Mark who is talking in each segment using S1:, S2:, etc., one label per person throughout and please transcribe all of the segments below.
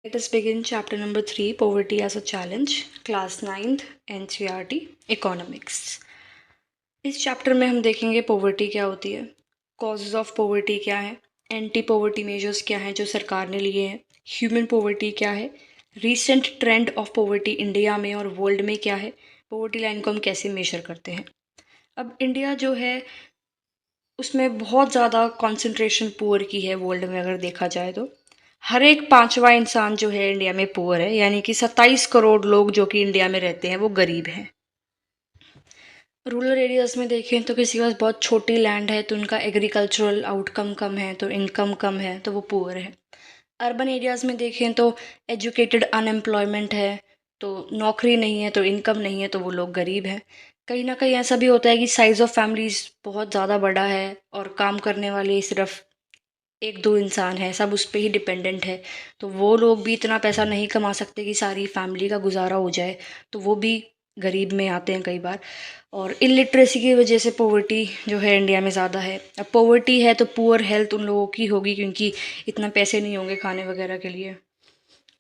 S1: Let us begin chapter number 3, Poverty as a Challenge, class 9th NCERT Economics। इस chapter में हम देखेंगे poverty क्या होती है, कॉजेज ऑफ पॉवर्टी क्या है, एंटी पॉवर्टी मेजर्स क्या हैं जो सरकार ने लिए हैं, ह्यूमन पॉवर्टी क्या है, recent trend of poverty India में और वर्ल्ड में क्या है, पॉवर्टी लाइन को हम कैसे मेजर करते हैं। अब इंडिया जो है उसमें बहुत ज़्यादा कॉन्सेंट्रेशन पुअर की है वर्ल्ड में अगर देखा जाए तो। हर एक पांचवा इंसान जो है इंडिया में पुअर है, यानी कि 27 करोड़ लोग जो कि इंडिया में रहते हैं वो गरीब हैं। रूरल एरियाज़ में देखें तो किसी के पास बहुत छोटी लैंड है तो उनका एग्रीकल्चरल आउटकम कम है, तो इनकम कम है, तो वो पुअर है। अर्बन एरियाज़ में देखें तो एजुकेटेड अनएम्प्लॉयमेंट है, तो नौकरी नहीं है, तो इनकम नहीं है, तो वो लोग गरीब हैं। कहीं ना कहीं ऐसा भी होता है कि साइज़ ऑफ फैमिलीज़ बहुत ज़्यादा बड़ा है और काम करने वाले सिर्फ एक दो इंसान है, सब उस पे ही डिपेंडेंट है, तो वो लोग भी इतना पैसा नहीं कमा सकते कि सारी फैमिली का गुजारा हो जाए, तो वो भी गरीब में आते हैं कई बार। और इलिटरेसी की वजह से पॉवर्टी जो है इंडिया में ज़्यादा है। अब पॉवर्टी है तो पुअर हेल्थ उन लोगों की होगी क्योंकि इतना पैसे नहीं होंगे खाने वगैरह के लिए।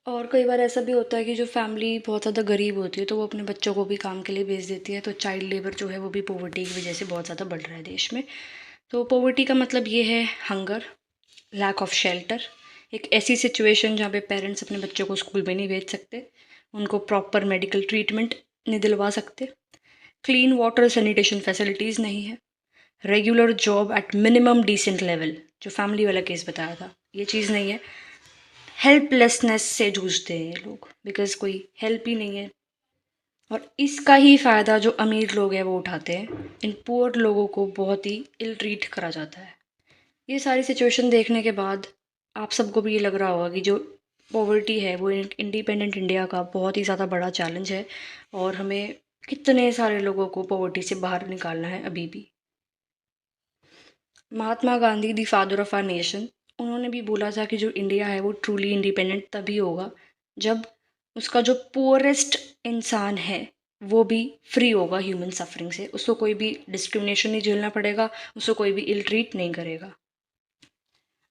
S1: और कई बार ऐसा भी होता है कि जो फैमिली बहुत ज़्यादा गरीब होती है तो वो अपने बच्चों को भी काम के लिए भेज देती है, तो चाइल्ड लेबर जो है वो भी पॉवर्टी की वजह से बहुत ज़्यादा बढ़ रहा है देश में। तो पॉवर्टी का मतलब ये है हंगर, लैक ऑफ शेल्टर, एक ऐसी सिचुएशन जहाँ पे पेरेंट्स अपने बच्चों को स्कूल में नहीं भेज सकते, उनको प्रॉपर मेडिकल ट्रीटमेंट नहीं दिलवा सकते, क्लीन वाटर सैनिटेशन फैसिलिटीज़ नहीं है, regular job at minimum decent level, जो फैमिली वाला केस बताया था ये चीज़ नहीं है, हेल्पलेसनेस से जूझते हैं ये लोग बिकॉज कोई हेल्प ही नहीं है, और इसका ही फ़ायदा जो अमीर लोग हैं वो उठाते हैं। इन पुअर लोगों को बहुत ही इल ट्रीट करा जाता है। ये सारी सिचुएशन देखने के बाद आप सबको भी ये लग रहा होगा कि जो पॉवर्टी है वो इंडिपेंडेंट इंडिया का बहुत ही ज़्यादा बड़ा चैलेंज है और हमें कितने सारे लोगों को पॉवर्टी से बाहर निकालना है अभी भी। Mahatma Gandhi the father of our nation, उन्होंने भी बोला था कि जो इंडिया है वो ट्रूली इंडिपेंडेंट तभी होगा जब उसका जो पुअरेस्ट इंसान है वो भी फ्री होगा ह्यूमन सफरिंग से, उसको कोई भी डिस्क्रिमिनेशन नहीं झेलना पड़ेगा, उसको कोई भी इल ट्रीट नहीं करेगा।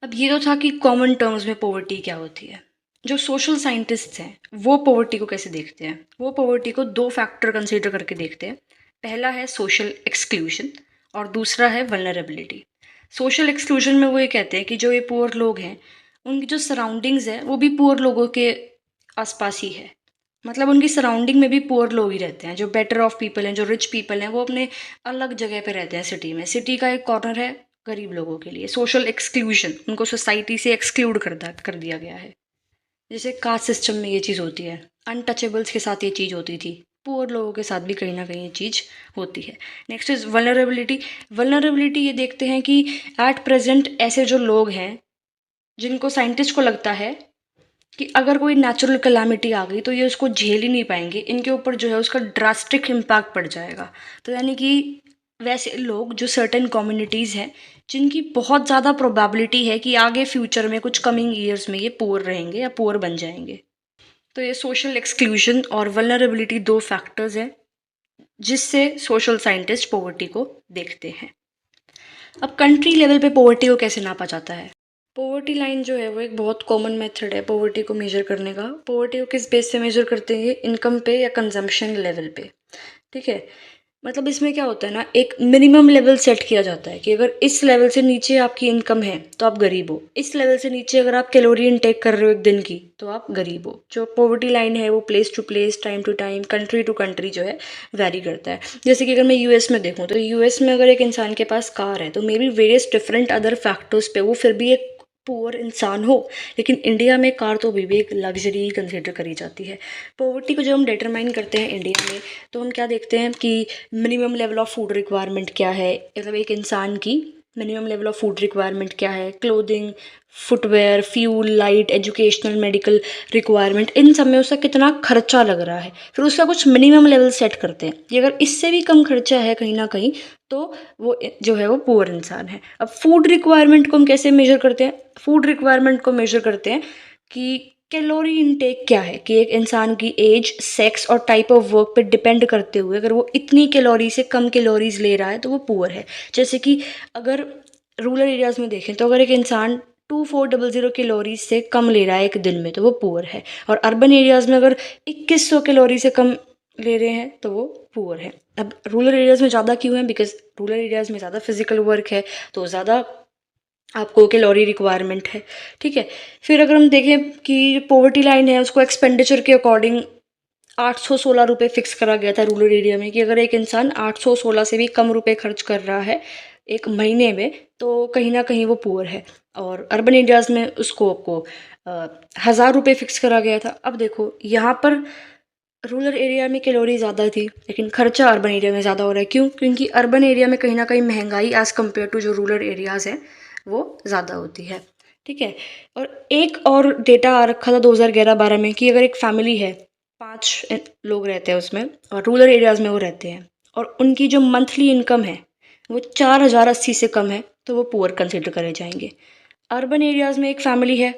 S1: अब ये तो था कि कॉमन टर्म्स में पॉवर्टी क्या होती है। जो सोशल साइंटिस्ट्स हैं वो पॉवर्टी को कैसे देखते हैं, वो पॉवर्टी को दो फैक्टर कंसीडर करके देखते हैं। पहला है सोशल एक्सक्लूजन और दूसरा है वल्नरेबिलिटी। सोशल एक्सक्लूजन में वो ये कहते हैं कि जो ये पुअर लोग हैं उनकी जो सराउंडिंग्स है वो भी पुअर लोगों के आसपास ही है, मतलब उनकी सराउंडिंग में भी पुअर लोग ही रहते हैं। जो बेटर ऑफ पीपल हैं, जो रिच पीपल हैं, वो अपने अलग जगह पे रहते हैं सिटी में। सिटी का एक कॉर्नर है गरीब लोगों के लिए। सोशल एक्सक्लूजन, उनको सोसाइटी से एक्सक्लूड कर दिया गया है। जैसे कास्ट सिस्टम में ये चीज़ होती है, अनटचेबल्स के साथ ये चीज़ होती थी, पुअर लोगों के साथ भी कहीं ना कहीं ये चीज़ होती है। Next is vulnerability. वल्नरेबिलिटी ये देखते हैं कि एट प्रेजेंट ऐसे जो लोग हैं जिनको साइंटिस्ट को लगता है कि अगर कोई नेचुरल कलामिटी आ गई तो ये उसको झेल ही नहीं पाएंगे, इनके ऊपर जो है उसका ड्रास्टिक इम्पैक्ट पड़ जाएगा। तो यानी कि वैसे लोग जो सर्टेन कम्युनिटीज़ हैं जिनकी बहुत ज़्यादा प्रोबेबिलिटी है कि आगे फ्यूचर में कुछ कमिंग ईयर्स में ये पुअर रहेंगे या पुअर बन जाएंगे। तो ये सोशल एक्सक्लूजन और वल्नरेबिलिटी दो फैक्टर्स हैं जिससे सोशल साइंटिस्ट पॉवर्टी को देखते हैं। अब कंट्री लेवल पे पॉवर्टी को कैसे नापा जाता है। पॉवर्टी लाइन जो है वो एक बहुत कॉमन मेथड है पॉवर्टी को मेजर करने का। पॉवर्टी को किस बेस से मेजर करते हैं, इनकम पे या कंजम्पशन लेवल पे, ठीक है। मतलब इसमें क्या होता है ना, एक मिनिमम लेवल सेट किया जाता है कि अगर इस लेवल से नीचे आपकी इनकम है तो आप गरीब हो, इस लेवल से नीचे अगर आप कैलोरी इनटेक कर रहे हो एक दिन की तो आप गरीब हो। जो पॉवर्टी लाइन है वो place to place, time to time, country to country जो है वैरी करता है। जैसे कि अगर मैं यूएस में देखूँ तो यूएस में अगर एक इंसान के पास कार है तो may be various different other factors पे वो फिर भी एक पुअर इंसान हो, लेकिन इंडिया में कार तो अभी भी एक लग्जरी ही कंसिडर करी जाती है। पॉवर्टी को जब हम डिटरमाइन करते हैं इंडिया में तो हम क्या देखते हैं कि minimum level of food requirement क्या है, मतलब एक इंसान की minimum level of food requirement क्या है, clothing, footwear, fuel, light, educational, medical requirement, इन सब में उसका कितना खर्चा लग रहा है, फिर उसका कुछ मिनिमम लेवल सेट करते हैं कि अगर इससे भी कम खर्चा है कहीं ना कहीं तो वो जो है वो पुअर इंसान है। अब फूड रिक्वायरमेंट को हम कैसे मेजर करते हैं, फूड रिक्वायरमेंट को मेजर करते हैं कि कैलोरी इनटेक क्या है, कि एक इंसान की एज, सेक्स और टाइप ऑफ वर्क पे डिपेंड करते हुए अगर वो इतनी कैलोरी से कम कैलोरीज ले रहा है तो वो पुअर है। जैसे कि अगर रूरल एरियाज़ में देखें तो अगर एक इंसान 2400 कैलोरीज से कम ले रहा है एक दिन में, तो वो पुअर है। और अर्बन एरियाज़ में अगर 2100 कैलोरी से कम ले रहे हैं तो वो पुअर है। अब रूरल एरियाज़ में ज़्यादा क्यों है? बिकॉज रूरल एरियाज़ में ज़्यादा फिजिकल वर्क है, तो ज़्यादा आपको कैलोरी रिक्वायरमेंट है। ठीक है, फिर अगर हम देखें कि पॉवर्टी लाइन है, उसको एक्सपेंडिचर के अकॉर्डिंग 816 रुपये फिक्स करा गया था रूरल एरिया में, कि अगर एक इंसान 816 से भी कम रुपए खर्च कर रहा है एक महीने में, तो कहीं ना कहीं वो पुअर है। और अर्बन एरियाज़ में उसको आपको 1000 रुपये फिक्स करा गया था। अब देखो यहाँ पर रूरल एरिया में कैलोरी ज़्यादा थी, लेकिन खर्चा अर्बन एरिया में ज़्यादा हो रहा है। क्यों? क्योंकि अर्बन एरिया में कहीं ना कहीं महंगाई एज़ कम्पेयर टू जो रूरल एरियाज़ हैं वो ज़्यादा होती है। ठीक है, और एक और डेटा आ रखा था 2011-12 में कि अगर एक फैमिली है, 5 लोग रहते हैं उसमें, और रूरल एरियाज़ में वो रहते हैं, और उनकी जो मंथली इनकम है वो 4080 से कम है, तो वो पुअर कंसिडर करे जाएंगे। अर्बन एरियाज़ में एक फैमिली है,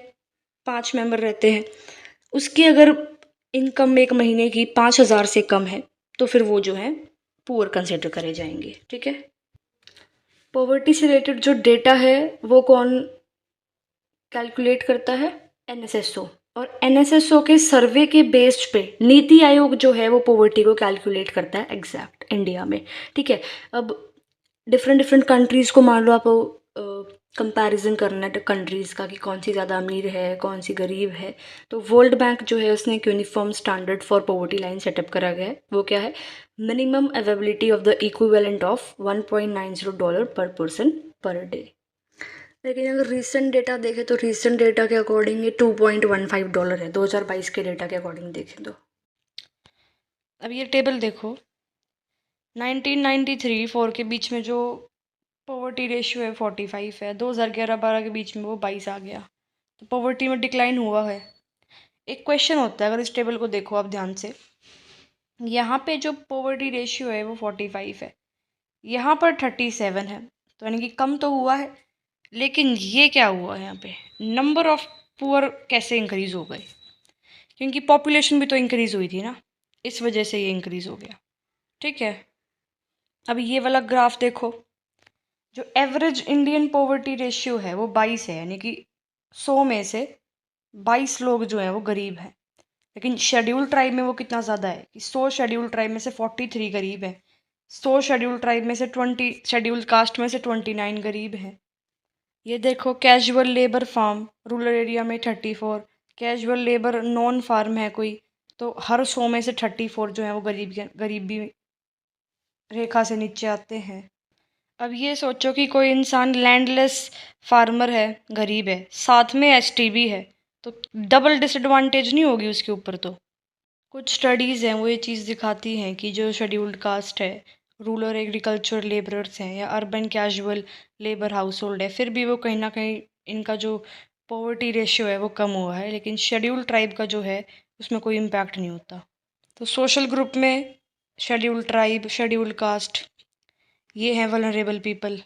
S1: 5 मेंबर रहते हैं, उसकी अगर इनकम एक महीने की 5000 से कम है, तो फिर वो जो है पुअर कंसिडर करे जाएंगे। ठीक है, पॉवर्टी से रिलेटेड जो डेटा है वो कौन कैलकुलेट करता है? एनएसएसओ। और एनएसएसओ के सर्वे के बेस्ड पे नीति आयोग जो है वो पॉवर्टी को कैलकुलेट करता है एग्जैक्ट इंडिया में। ठीक है, अब डिफरेंट कंट्रीज़ को मान लो आप कंपैरिजन करना है कंट्रीज़ का कि कौन सी ज़्यादा अमीर है, कौन सी गरीब है, तो वर्ल्ड बैंक जो है उसने एक uniform standard for poverty line setup करा गया है। वो क्या है? Minimum availability of the equivalent of $1.90 पर पर्सन पर डे। लेकिन अगर रीसेंट डेटा देखें तो रीसेंट डेटा के अकॉर्डिंग ये $2.15 है, 2022 के डेटा के अकॉर्डिंग देखें तो। अब ये टेबल देखो, 1993-4 के बीच में जो पॉवर्टी रेशियो है 45 है, 2011-12 के बीच में वो 22 आ गया, तो पॉवर्टी में डिक्लाइन हुआ है। एक क्वेश्चन होता है, अगर इस टेबल को देखो आप ध्यान से, यहाँ पे जो पॉवर्टी रेशियो है वो 45 है, यहाँ पर 37 है, तो यानी कि कम तो हुआ है। लेकिन ये क्या हुआ है यहाँ पे, नंबर ऑफ पुअर कैसे इंक्रीज हो गए? क्योंकि पॉपुलेशन भी तो इंक्रीज हुई थी ना, इस वजह से ये इंक्रीज हो गया। ठीक है, अब ये वाला ग्राफ देखो, जो एवरेज इंडियन पॉवर्टी रेशियो है वो 22 है, यानी कि 100 में से 22 लोग जो हैं वो गरीब हैं। लेकिन शेड्यूल ट्राइब में वो कितना ज़्यादा है कि 100 शेड्यूल ट्राइब में से 43 गरीब हैं, 100 शेड्यूल ट्राइब में से 20 शेड्यूल कास्ट में से 29 गरीब हैं। ये देखो, casual labour farm rural area में 34, कैजुअल लेबर नॉन फार्म है कोई, तो हर 100 में से 34 जो है वो गरीबी रेखा से नीचे आते हैं। अब ये सोचो कि कोई इंसान लैंडलेस फार्मर है, गरीब है, साथ में एसटीबी है, तो डबल डिसएडवांटेज नहीं होगी उसके ऊपर? तो कुछ स्टडीज़ हैं वो ये चीज़ दिखाती हैं कि जो शेड्यूल्ड कास्ट है, रूरल एग्रीकल्चर लेबरर्स हैं या urban casual labour household है, फिर भी वो कहीं ना कहीं इनका जो पॉवर्टी रेशियो है वो कम हुआ है, लेकिन शेड्यूल ट्राइब का जो है उसमें कोई इम्पैक्ट नहीं होता। तो सोशल ग्रुप में शेड्यूल ट्राइब, शेड्यूल कास्ट, ये हैं वल्नरेबल पीपल।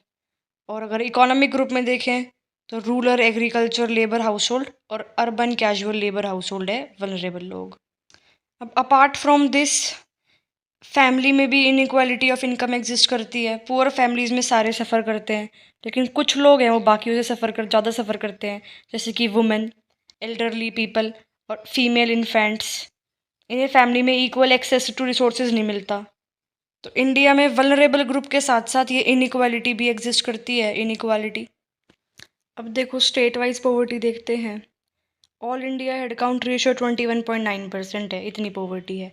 S1: और अगर इकोनॉमिक ग्रुप में देखें तो rural agriculture labour household और urban casual labour household है वल्नरेबल लोग। अब अपार्ट फ्रॉम दिस, फैमिली में भी इनइक्वालिटी ऑफ इनकम एग्जिस्ट करती है। पुअर फैमिलीज़ में सारे सफ़र करते हैं, लेकिन कुछ लोग हैं वो बाकियों से ज़्यादा सफ़र करते हैं, जैसे कि वुमेन, एल्डरली पीपल और फीमेल इन्फेंट्स। इन्हें फैमिली में इक्वल एक्सेस टू रिसोर्सेज नहीं मिलता। तो इंडिया में वल्नरेबल ग्रुप के साथ साथ ये इनइक्वालिटी भी एग्जिस्ट करती है, इनइक्वालिटी। अब देखो, स्टेट वाइज पॉवर्टी देखते हैं। All India head count ratio 21.9% है, इतनी पॉवर्टी है।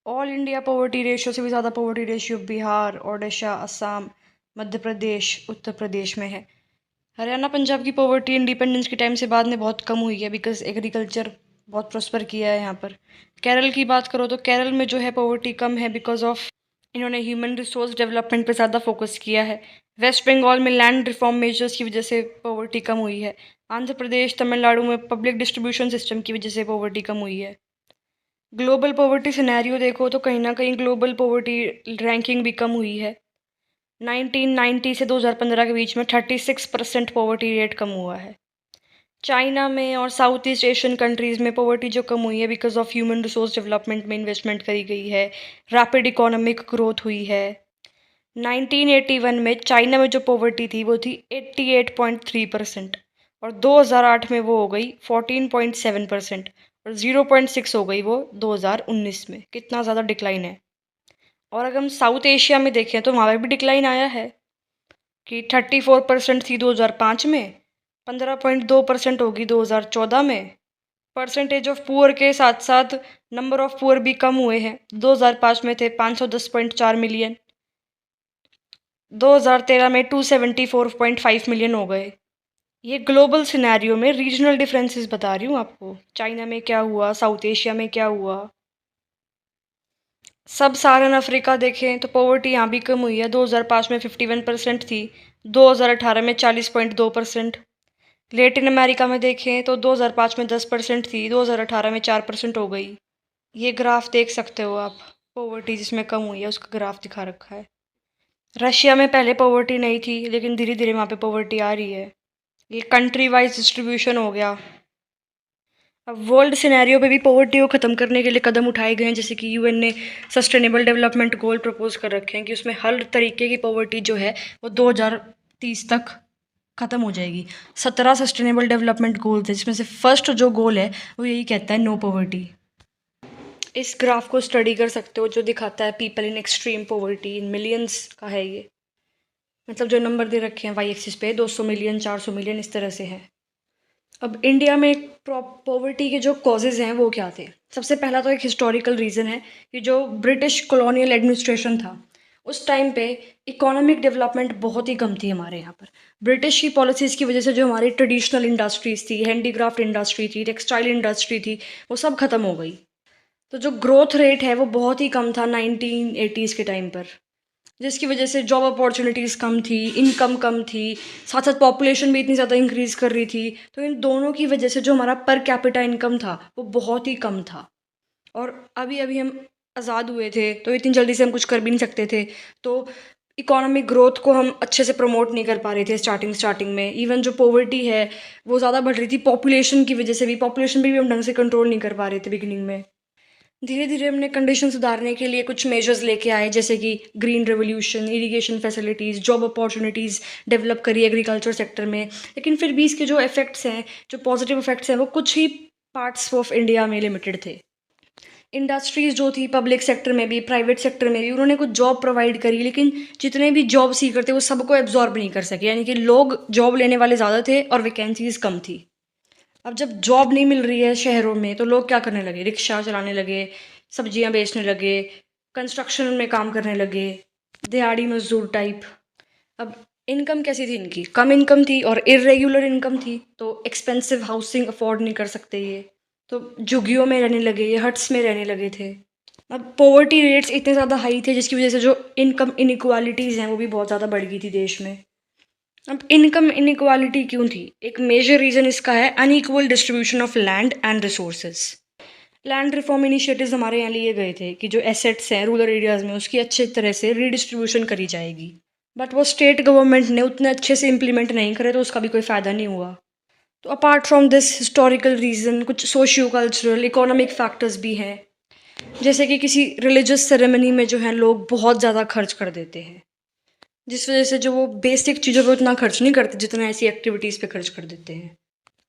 S1: ऑल इंडिया पॉवर्टी रेशियो से भी ज़्यादा पॉवर्टी रेशियो बिहार, ओडिशा, असम, मध्य प्रदेश, उत्तर प्रदेश में है। हरियाणा पंजाब की पॉवर्टी इंडिपेंडेंस के टाइम से बाद में बहुत कम हुई है, बिकॉज एग्रीकल्चर बहुत प्रॉस्पर किया है यहाँ पर। केरल की बात करो तो केरल में जो है पॉवर्टी कम है, बिकॉज ऑफ इन्होंने ह्यूमन रिसोर्स डेवलपमेंट पे ज़्यादा फोकस किया है। वेस्ट बंगाल में लैंड रिफॉर्म मेजर्स की वजह से पॉवर्टी कम हुई है। आंध्र प्रदेश, तमिलनाडु में पब्लिक डिस्ट्रीब्यूशन सिस्टम की वजह से पॉवर्टी कम हुई है। ग्लोबल पॉवर्टी सिनेरियो देखो तो कहीं ना कहीं ग्लोबल पॉवर्टी रैंकिंग भी कम हुई है। 1990 से 2015 के बीच में 36% पॉवर्टी रेट कम हुआ है। चाइना में और साउथ ईस्ट एशियन कंट्रीज़ में पॉवर्टी जो कम हुई है because of human resource development में इन्वेस्टमेंट करी गई है, रैपिड इकोनॉमिक ग्रोथ हुई है। 1981 में चाइना में जो पॉवर्टी थी वो थी 88.3%, और 2008 में वो हो गई 14.7% और 0.6 हो गई वो 2019 में। कितना ज़्यादा डिक्लाइन है। और अगर हम साउथ एशिया में देखें तो वहाँ पर भी डिक्लाइन आया है कि 34% थी 2005 में, 15.2% होगी 2014 में। परसेंटेज ऑफ पुअर के साथ साथ नंबर ऑफ पुअर भी कम हुए हैं। 2005 में थे 510.4 मिलियन, 2013 में 274.5 मिलियन हो गए। ये ग्लोबल सिनेरियो में रीजनल डिफरेंसेस बता रही हूँ आपको। चाइना में क्या हुआ, साउथ एशिया में क्या हुआ। सब साहारन अफ्रीका देखें तो पॉवर्टी यहाँ भी कम हुई है। 2005 में 51% थी, 2018 में 40.2%। लेटिन अमेरिका में देखें तो 2005 में 10% थी, 2018 में 4% हो गई। ये ग्राफ देख सकते हो आप, पॉवर्टी जिसमें कम हुई है उसका ग्राफ दिखा रखा है। रशिया में पहले पॉवर्टी नहीं थी लेकिन धीरे धीरे वहाँ पे पॉवर्टी आ रही है। ये कंट्री वाइज डिस्ट्रीब्यूशन हो गया। अब वर्ल्ड सिनेरियो पे भी पॉवर्टी को ख़त्म करने के लिए कदम उठाए गए हैं, जैसे कि यूएन ने सस्टेनेबल डेवलपमेंट गोल प्रपोज कर रखे हैं कि उसमें हर तरीके की पॉवर्टी जो है वो 2030 तक ख़त्म हो जाएगी। 17 सस्टेनेबल डेवलपमेंट गोल्स है जिसमें से फर्स्ट जो गोल है वो यही कहता है नो पॉवर्टी। इस ग्राफ को स्टडी कर सकते हो जो दिखाता है people in extreme poverty in millions का है ये। मतलब जो नंबर दे रखे हैं वाई एक्सिस पे 200 मिलियन 400 मिलियन इस तरह से है। अब इंडिया में पॉवर्टी के जो कॉजेज़ हैं वो क्या थे। सबसे पहला तो एक हिस्टोरिकल रीज़न है कि जो ब्रिटिश कॉलोनियल एडमिनिस्ट्रेशन था उस टाइम पे इकोनॉमिक डेवलपमेंट बहुत ही कम थी हमारे यहाँ पर। ब्रिटिश की पॉलिसीज़ की वजह से जो हमारी ट्रेडिशनल इंडस्ट्रीज़ थी, हैंडीक्राफ्ट इंडस्ट्री थी, टेक्सटाइल इंडस्ट्री थी, वो सब ख़त्म हो गई। तो जो ग्रोथ रेट है वो बहुत ही कम था 1980s के टाइम पर, जिसकी वजह से जॉब अपॉर्चुनिटीज़ कम थी, इनकम कम थी, साथ साथ पॉपुलेशन भी इतनी ज़्यादा इंक्रीज़ कर रही थी। तो इन दोनों की वजह से जो हमारा पर कैपिटा इनकम था वो बहुत ही कम था। और अभी अभी हम आज़ाद हुए थे तो इतनी जल्दी से हम कुछ कर भी नहीं सकते थे। तो इकोनॉमिक ग्रोथ को हम अच्छे से प्रमोट नहीं कर पा रहे थे स्टार्टिंग में। इवन जो पॉवर्टी है वो ज़्यादा बढ़ रही थी पॉपुलेशन की वजह से भी। पॉपुलेशन भी हम ढंग से कंट्रोल नहीं कर पा रहे थे बिगिनिंग में। धीरे धीरे हमने कंडीशन सुधारने के लिए कुछ मेजर्स लेके आए, जैसे कि green revolution, irrigation facilities, job opportunities develop करी एग्रीकल्चर सेक्टर में। लेकिन फिर भी इसके जो इफ़ेक्ट्स हैं, जो पॉजिटिव इफ़ेक्ट्स हैं, वो कुछ ही पार्ट्स ऑफ इंडिया में लिमिटेड थे। इंडस्ट्रीज़ जो थी पब्लिक सेक्टर में भी, प्राइवेट सेक्टर में भी, उन्होंने कुछ जॉब प्रोवाइड करी, लेकिन जितने भी जॉब सीकर थे वो सबको एब्जॉर्ब नहीं कर सके। यानी कि लोग जॉब लेने वाले ज़्यादा थे और वैकेंसीज़ कम थी। अब जब जॉब नहीं मिल रही है शहरों में तो लोग क्या करने लगे, रिक्शा चलाने लगे, सब्जियां बेचने लगे, कंस्ट्रक्शन में काम करने लगे, दिहाड़ी मजदूर टाइप। अब इनकम कैसी थी इनकी, कम इनकम थी और इरेगुलर इनकम थी, तो एक्सपेंसिव हाउसिंग अफोर्ड नहीं कर सकते ये, तो झुग्गियों में रहने लगे, ये हट्स में रहने लगे थे। अब पॉवर्टी रेट्स इतने ज़्यादा हाई थे जिसकी वजह से जो इनकम इनइक्वालिटीज़ हैं वो भी बहुत ज़्यादा बढ़ गई थी देश में। अब इनकम इनइक्वालिटी क्यों थी? एक मेजर रीज़न इसका है unequal distribution of land and resources. Land reform initiatives हमारे यहाँ लिए गए थे कि जो एसेट्स हैं रूरल एरियाज़ में उसकी अच्छे तरह से रीडिस्ट्रीब्यूशन करी जाएगी, बट वो स्टेट गवर्नमेंट ने उतने अच्छे से इम्प्लीमेंट नहीं करे तो उसका भी कोई फ़ायदा नहीं हुआ। तो apart from this historical reason कुछ सोशियो कल्चरल इकोनॉमिक फैक्टर्स भी हैं, जैसे कि किसी रिलीजियस सेरेमनी में जो है लोग बहुत ज़्यादा खर्च कर देते हैं, जिस वजह से जो वो बेसिक चीज़ों पे उतना खर्च नहीं करते जितना ऐसी एक्टिविटीज़ पे खर्च कर देते हैं।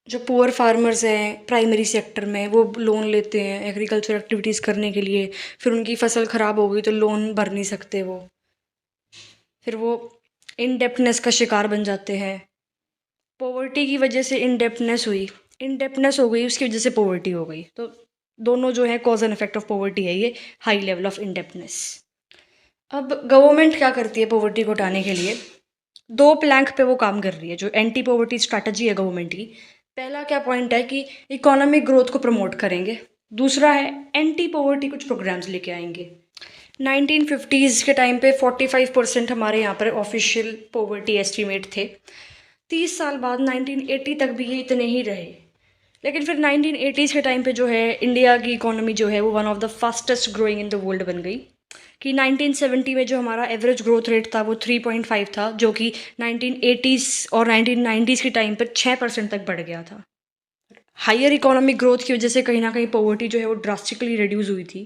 S1: जो पुअर फार्मर्स हैं प्राइमरी सेक्टर में वो लोन लेते हैं एग्रीकल्चर एक्टिविटीज़ करने के लिए, फिर उनकी फसल ख़राब हो गई तो लोन भर नहीं सकते वो, फिर वो इनडेप्टनेस का शिकार बन जाते हैं। पॉवर्टी की वजह से इनडेप्टनेस हो गई, उसकी वजह से पॉवर्टी हो गई। तो दोनों जो है cause and effect of poverty है ये, हाई लेवल ऑफ इनडेप्टनेस। अब गवर्नमेंट क्या करती है पॉवर्टी को हटाने के लिए? दो प्लैंक पे वो काम कर रही है जो एंटी पॉवर्टी स्ट्रैटेजी है गवर्नमेंट की। पहला क्या पॉइंट है कि इकोनॉमिक ग्रोथ को प्रमोट करेंगे। दूसरा है एंटी पॉवर्टी कुछ प्रोग्राम्स लेके आएंगे। 1950s के टाइम पे 45% हमारे यहाँ पर ऑफिशियल पॉवर्टी एस्टीमेट थे। 30 साल बाद 1980 तक भी ये इतने ही रहे। लेकिन फिर 1980s के टाइम पे जो है इंडिया की इकोनॉमी जो है वो one of the fastest growing in the world बन गई। कि 1970 में जो हमारा एवरेज ग्रोथ रेट था वो 3.5 था, जो कि 1980s और 1990s के टाइम पर 6% तक बढ़ गया था। हायर इकोनॉमिक ग्रोथ की वजह से कहीं ना कहीं पॉवर्टी जो है वो ड्रास्टिकली रिड्यूस हुई थी।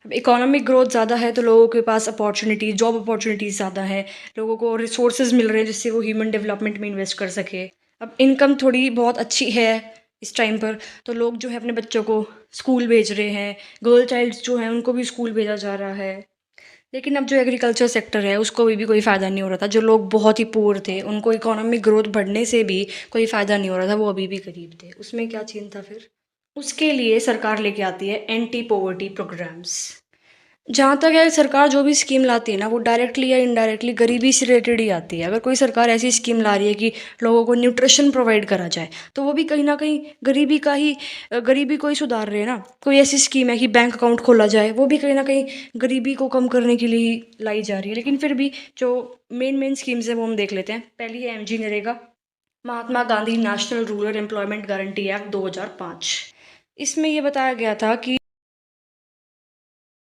S1: अब इकोनॉमिक ग्रोथ ज़्यादा है तो लोगों के पास अपॉर्चुनिटी जॉब अपॉर्चुनिटीज़ ज़्यादा है, लोगों को रिसोर्सेज मिल रहे हैं जिससे वो ह्यूमन डेवलपमेंट में इन्वेस्ट कर सके। अब इनकम थोड़ी बहुत अच्छी है इस टाइम पर, तो लोग जो है अपने बच्चों को स्कूल भेज रहे हैं, गर्ल चाइल्ड्स जो हैं उनको भी स्कूल भेजा जा रहा है। लेकिन अब जो एग्रीकल्चर सेक्टर है उसको भी कोई फ़ायदा नहीं हो रहा था। जो लोग बहुत ही पुअर थे उनको इकोनॉमिक ग्रोथ बढ़ने से भी कोई फ़ायदा नहीं हो रहा था, वो अभी भी गरीब थे। उसमें क्या चीन था फिर? उसके लिए सरकार लेके आती है एंटी पॉवर्टी प्रोग्राम्स। जहाँ तक है, सरकार जो भी स्कीम लाती है ना वो डायरेक्टली या इनडायरेक्टली गरीबी से रिलेटेड ही आती है। अगर कोई सरकार ऐसी स्कीम ला रही है कि लोगों को न्यूट्रिशन प्रोवाइड करा जाए, तो वो भी कहीं ना कहीं गरीबी का ही गरीबी को ही सुधार रहे हैं ना। कोई ऐसी स्कीम है कि बैंक अकाउंट खोला जाए, वो भी कहीं ना कहीं गरीबी को कम करने के लिए ही लाई जा रही है। लेकिन फिर भी जो मेन मेन स्कीम्स है वो हम देख लेते हैं। पहली है MG NREGA, Mahatma Gandhi National Rural Employment Guarantee Act 2005। इसमें ये बताया गया था कि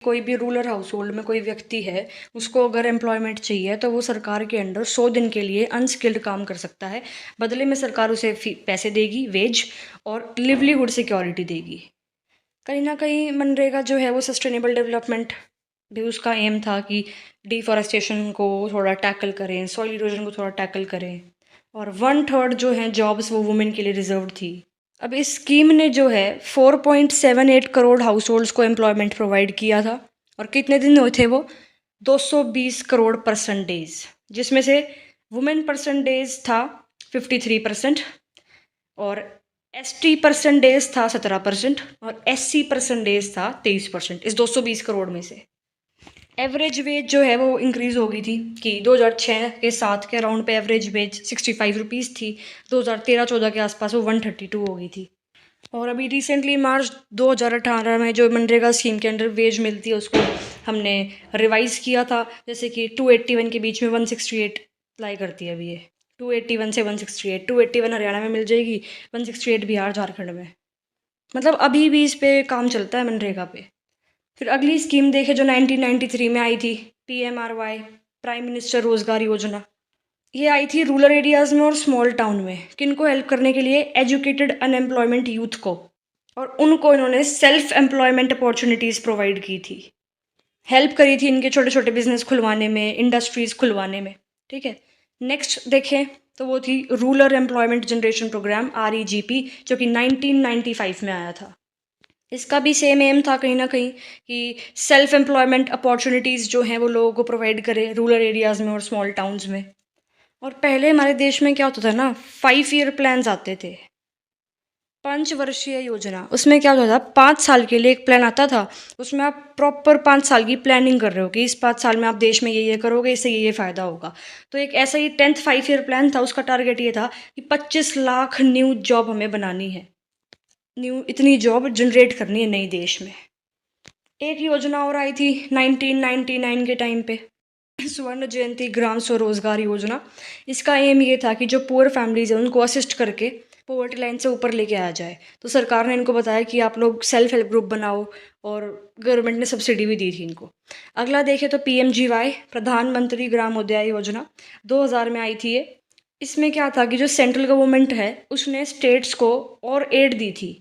S1: कोई भी रूरल हाउस होल्ड में कोई व्यक्ति है, उसको अगर एम्प्लॉयमेंट चाहिए तो वो सरकार के अंडर 100 दिन के लिए अनस्किल्ड काम कर सकता है। बदले में सरकार उसे पैसे देगी, वेज और लिवलीहुड सिक्योरिटी देगी। कहीं ना कहीं मनरेगा जो है वो सस्टेनेबल डेवलपमेंट भी उसका एम था कि डिफॉरेस्टेशन को थोड़ा टैकल करें, सॉइल इरोजन को थोड़ा टैकल करें। और 1/3 जो है जॉब्स वो वुमेन के लिए रिजर्व्ड थी। अब इस स्कीम ने जो है 4.78 करोड़ हाउस होल्ड्स को एम्प्लॉयमेंट प्रोवाइड किया था। और कितने दिन हुए थे वो? 220 करोड़ परसेंटेज, जिसमें से वुमेन परसेंटेज था 53% और ST परसेंटेज था 17% और SC परसेंटेज था 23% इस 220 करोड़ में से। एवरेज वेज जो है वो इंक्रीज़ हो गई थी कि 2006 के 7 के अराउंड पे एवरेज वेज 65 रुपीज़ थी। 2013-14 के आसपास वो 132 हो गई थी। और अभी रिसेंटली मार्च 2018 में जो मनरेगा स्कीम के अंडर वेज मिलती है उसको हमने रिवाइज़ किया था। जैसे कि 281 के बीच में 168 लाई करती है अभी ये। 281 से 168, 281 हरियाणा में मिल जाएगी, 168 बिहार झारखंड में। मतलब अभी भी इस पे काम चलता है मनरेगा पे। फिर अगली स्कीम देखे जो 1993 में आई थी, PMRY, प्राइम मिनिस्टर रोजगार योजना। ये आई थी रूरल एरियाज़ में और स्मॉल टाउन में। किनको हेल्प करने के लिए? एजुकेटेड अनएम्प्लॉयमेंट यूथ को। और उनको इन्होंने सेल्फ एम्प्लॉयमेंट अपॉर्चुनिटीज़ प्रोवाइड की थी, हेल्प करी थी इनके छोटे छोटे बिजनेस खुलवाने में, इंडस्ट्रीज़ खुलवाने में। ठीक है, नेक्स्ट देखें तो वो थी rural employment generation programme, REGP, जो कि 1995 में आया था। इसका भी सेम एम था कहीं ना कहीं कि सेल्फ एम्प्लॉयमेंट अपॉर्चुनिटीज़ जो हैं वो लोगों को प्रोवाइड करे रूरल एरियाज़ में और स्मॉल टाउन्स में। और पहले हमारे देश में क्या होता था ना, 5 ईयर प्लान्स आते थे, 5 वर्षीय योजना। उसमें क्या होता था, 5 साल के लिए एक प्लान आता था। उसमें आप प्रॉपर 5 साल की प्लानिंग कर रहे हो कि इस 5 साल में आप देश में ये करोगे, इससे ये फ़ायदा होगा। तो एक ऐसा ही 10th 5 ईयर प्लान था। उसका टारगेट ये था कि 25 लाख न्यू जॉब हमें बनानी है, न्यू इतनी जॉब जनरेट करनी है नई देश में। एक योजना और आई थी 1999 के टाइम पे, स्वर्ण जयंती ग्राम स्वरोजगार योजना। इसका एम ये था कि जो पुअर फैमिलीज हैं उनको असिस्ट करके पॉवर्टी लाइन से ऊपर लेके आया जाए। तो सरकार ने इनको बताया कि आप लोग सेल्फ हेल्प ग्रुप बनाओ, और गवर्नमेंट ने सब्सिडी भी दी थी इनको। अगला देखें तो PMGY, प्रधानमंत्री ग्रामोदय योजना, 2000 में आई थी ये। इसमें क्या था कि जो सेंट्रल गवर्नमेंट है उसने स्टेट्स को और एड दी थी,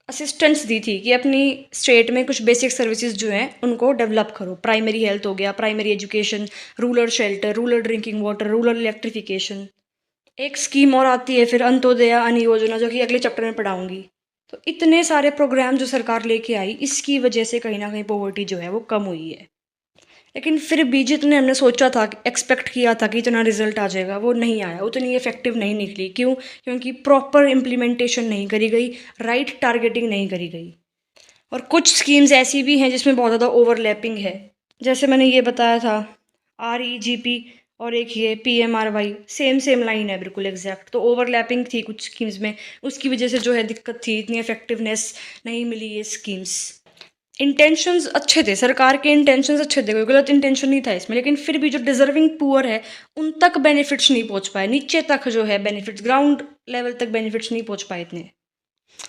S1: असिस्टेंस दी थी कि अपनी स्टेट में कुछ बेसिक सर्विसेज जो हैं उनको डेवलप करो। प्राइमरी हेल्थ हो गया, primary education, rural shelter, rural drinking water, rural electrification. एक स्कीम और आती है फिर अंत्योदय अन्न योजना, जो कि अगले चैप्टर में पढ़ाऊंगी। तो इतने सारे प्रोग्राम जो सरकार लेके आई, इसकी वजह से कहीं ना कहीं पॉवर्टी जो है वो कम हुई है। लेकिन फिर भी जितने हमने सोचा था, एक्सपेक्ट किया था कि इतना रिजल्ट आ जाएगा, वो नहीं आया, उतनी इफेक्टिव नहीं निकली। क्यों? क्योंकि प्रॉपर इम्प्लीमेंटेशन नहीं करी गई, राइट टारगेटिंग नहीं करी गई। और कुछ स्कीम्स ऐसी भी हैं जिसमें बहुत ज़्यादा ओवरलैपिंग है। जैसे मैंने ये बताया था REGP, और एक ये PMRY, सेम सेम लाइन है बिल्कुल एग्जैक्ट। तो ओवरलैपिंग थी कुछ स्कीम्स में, उसकी वजह से जो है दिक्कत थी, इतनी इफेक्टिवनेस नहीं मिली ये स्कीम्स। इंटेंशंस अच्छे थे, सरकार के इंटेंशंस अच्छे थे, कोई गलत इंटेंशन नहीं था इसमें। लेकिन फिर भी जो डिजर्विंग पुअर है उन तक बेनिफिट्स नहीं पहुंच पाए, नीचे तक जो है बेनिफिट्स, ग्राउंड लेवल तक बेनिफिट्स नहीं पहुंच पाए इतने।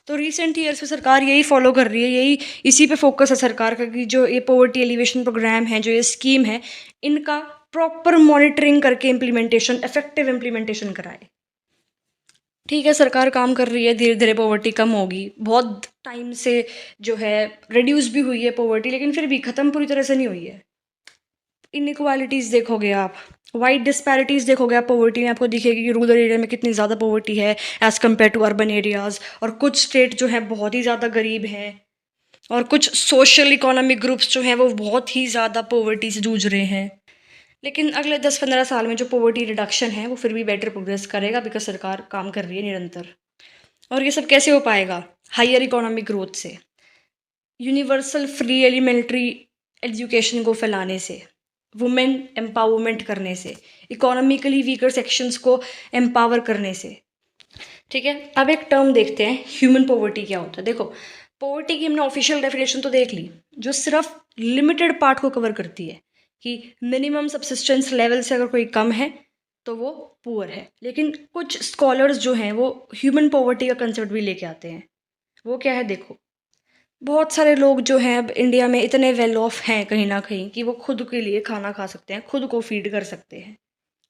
S1: तो रिसेंट ईयर्स में सरकार यही फॉलो कर रही है, यही इसी पे फोकस है सरकार का कि जो ये पॉवर्टी एलिवेशन प्रोग्राम है, जो ये स्कीम है, इनका प्रॉपर मॉनिटरिंग करके इम्प्लीमेंटेशन, इफेक्टिव इम्प्लीमेंटेशन कराए। ठीक है, सरकार काम कर रही है, धीरे धीरे पॉवर्टी कम होगी। बहुत टाइम से जो है रिड्यूस भी हुई है पॉवर्टी, लेकिन फिर भी ख़त्म पूरी तरह से नहीं हुई है। इनइक्वालिटीज़ देखोगे आप, वाइड डिस्पैरिटीज़ देखोगे आप पॉवर्टी में, आपको दिखेगी कि रूरल एरिया में कितनी ज़्यादा पॉवर्टी है as compare to urban areas, और कुछ स्टेट जो है बहुत ही ज़्यादा गरीब हैं, और कुछ सोशल इकोनॉमिक ग्रुप्स जो हैं वो बहुत ही ज़्यादा पॉवर्टी से जूझ रहे हैं। लेकिन अगले 10-15 साल में जो पॉवर्टी रिडक्शन है वो फिर भी बेटर प्रोग्रेस करेगा, बिकॉज सरकार काम कर रही है निरंतर। और ये सब कैसे हो पाएगा? हायर इकोनॉमिक ग्रोथ से, यूनिवर्सल फ्री एलिमेंट्री एजुकेशन को फैलाने से, वुमेन एम्पावरमेंट करने से, इकोनॉमिकली वीकर सेक्शंस को एम्पावर करने से। ठीक है, अब एक टर्म देखते हैं, ह्यूमन पॉवर्टी क्या होता है। देखो, पॉवर्टी की हमने ऑफिशियल डेफिनेशन तो देख ली, जो सिर्फ लिमिटेड पार्ट को कवर करती है कि मिनिमम सब्सिस्टेंस लेवल से अगर कोई कम है तो वो पुअर है। लेकिन कुछ स्कॉलर्स जो हैं वो ह्यूमन पॉवर्टी का कंसेप्ट भी लेके आते हैं। वो क्या है? देखो, बहुत सारे लोग जो हैं अब इंडिया में इतने वेल ऑफ हैं कहीं ना कहीं कि वो खुद के लिए खाना खा सकते हैं, खुद को फीड कर सकते हैं।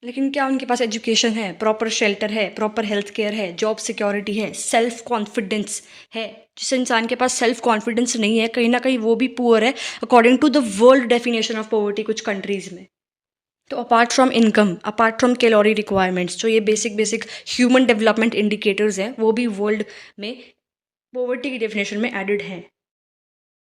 S1: लेकिन क्या उनके पास एजुकेशन है, प्रॉपर शेल्टर है, प्रॉपर हेल्थ केयर है, जॉब सिक्योरिटी है, सेल्फ कॉन्फिडेंस है? जिस इंसान के पास सेल्फ कॉन्फिडेंस नहीं है, कहीं ना कहीं वो भी पुअर है according to the world definition of poverty कुछ कंट्रीज़ में। तो apart from income, apart from calorie requirements, जो ये बेसिक ह्यूमन डेवलपमेंट इंडिकेटर्स हैं, वो भी वर्ल्ड में पॉवर्टी की डेफिनेशन में एडेड हैं।